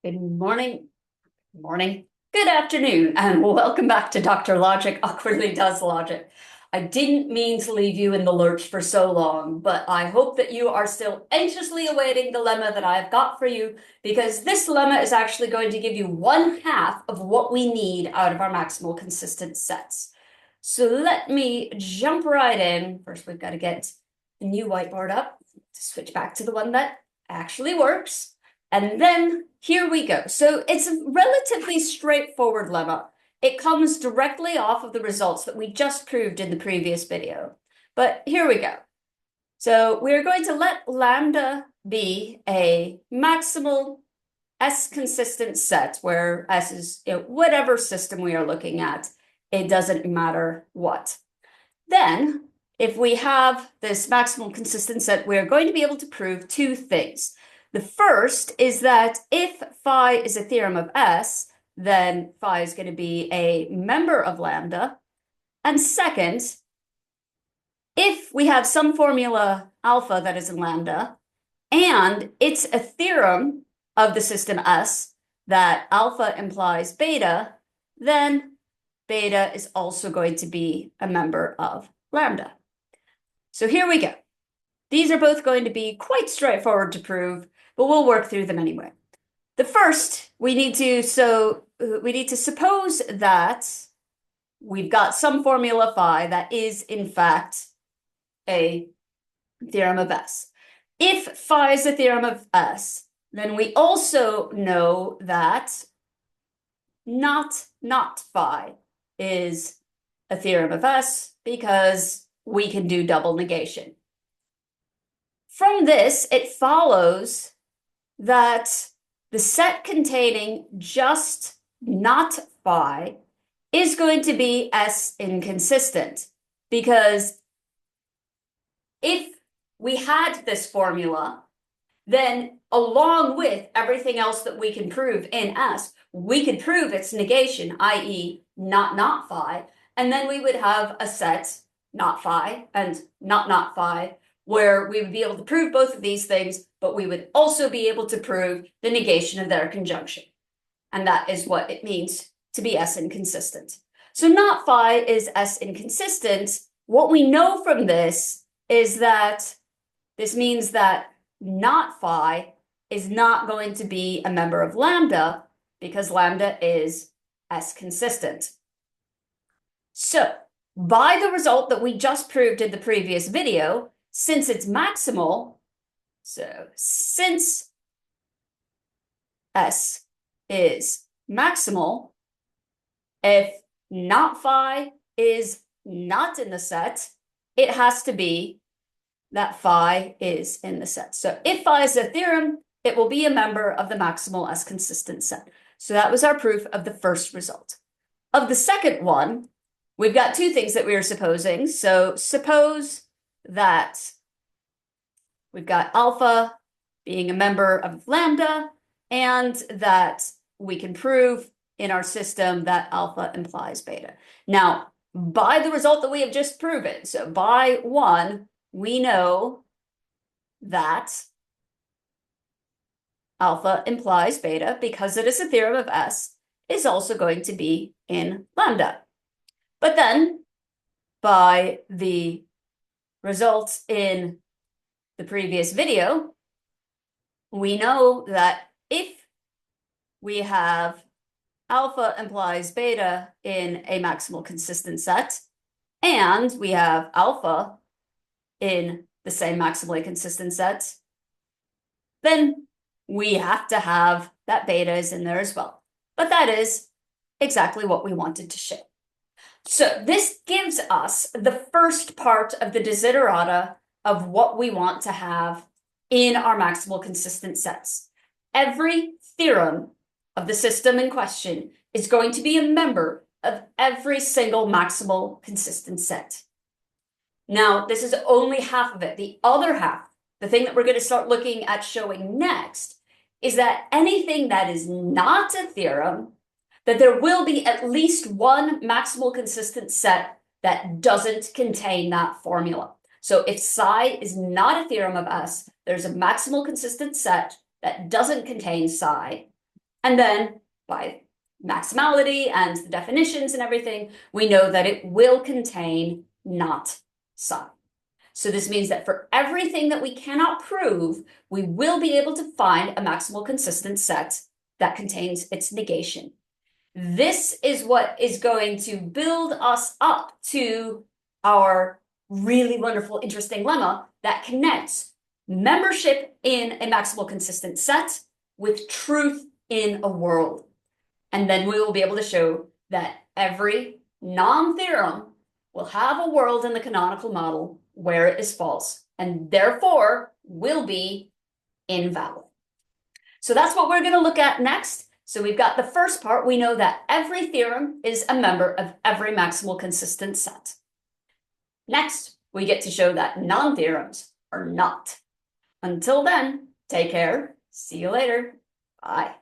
Good morning, good afternoon, and welcome back to Dr. Logic Awkwardly Does Logic. I didn't mean to leave you in the lurch for so long, but I hope that you are still anxiously awaiting the lemma that I've got for you, because this lemma is actually going to give you one half of what we need out of our maximal consistent sets. So let me jump right in. First, we've got to get the new whiteboard up to switch back to the one that actually works. And then here we go. So it's a relatively straightforward lemma. It comes directly off of the results that we just proved in the previous video. But here we go. So we're going to let lambda be a maximal S-consistent set, where S is whatever system we are looking at. It doesn't matter what. Then, if we have this maximal consistent set, we're going to be able to prove two things. The first is that if phi is a theorem of S, then phi is going to be a member of lambda. And second, if we have some formula alpha that is in lambda, and it's a theorem of the system S that alpha implies beta, then beta is also going to be a member of lambda. So here we go. These are both going to be quite straightforward to prove, but we'll work through them anyway. The first, we need to suppose that we've got some formula phi that is in fact a theorem of S. If phi is a theorem of S, then we also know that not phi is a theorem of S, because we can do double negation. From this, it follows that the set containing just not phi is going to be S inconsistent, because if we had this formula, then along with everything else that we can prove in S, we could prove its negation, i.e. not phi, and then we would have a set not phi and not phi, where we would be able to prove both of these things, but we would also be able to prove the negation of their conjunction. And that is what it means to be S inconsistent. So not phi is S inconsistent. What we know from this is that this means that not phi is not going to be a member of lambda, because lambda is S consistent. So by the result that we just proved in the previous video, since it's maximal, so since S is maximal, if not phi is not in the set, it has to be that phi is in the set. So if phi is a theorem, it will be a member of the maximal S-consistent set. So that was our proof of the first result. Of the second one, we've got two things that we are supposing. So suppose that we've got alpha being a member of lambda, and that we can prove in our system that alpha implies beta. Now, by the result that we have just proven, so by one, we know that alpha implies beta, because it is a theorem of S, is also going to be in lambda. But then, by the results in the previous video, we know that if we have alpha implies beta in a maximal consistent set, and we have alpha in the same maximally consistent set, then we have to have that beta is in there as well. But that is exactly what we wanted to show. So this gives us the first part of the desiderata of what we want to have in our maximal consistent sets. Every theorem of the system in question is going to be a member of every single maximal consistent set. Now, this is only half of it. The other half, the thing that we're going to start looking at showing next, is that anything that is not a theorem, that there will be at least one maximal consistent set that doesn't contain that formula. So if psi is not a theorem of S, there's a maximal consistent set that doesn't contain psi. And then by maximality and the definitions and everything, we know that it will contain not some. So this means that for everything that we cannot prove, we will be able to find a maximal consistent set that contains its negation. This is what is going to build us up to our really wonderful, interesting lemma that connects membership in a maximal consistent set with truth in a world. And then we will be able to show that every non-theorem will have a world in the canonical model where it is false and therefore will be invalid. So that's what we're going to look at next. So we've got the first part. We know that every theorem is a member of every maximal consistent set. Next, we get to show that non-theorems are not. Until then, take care. See you later. Bye.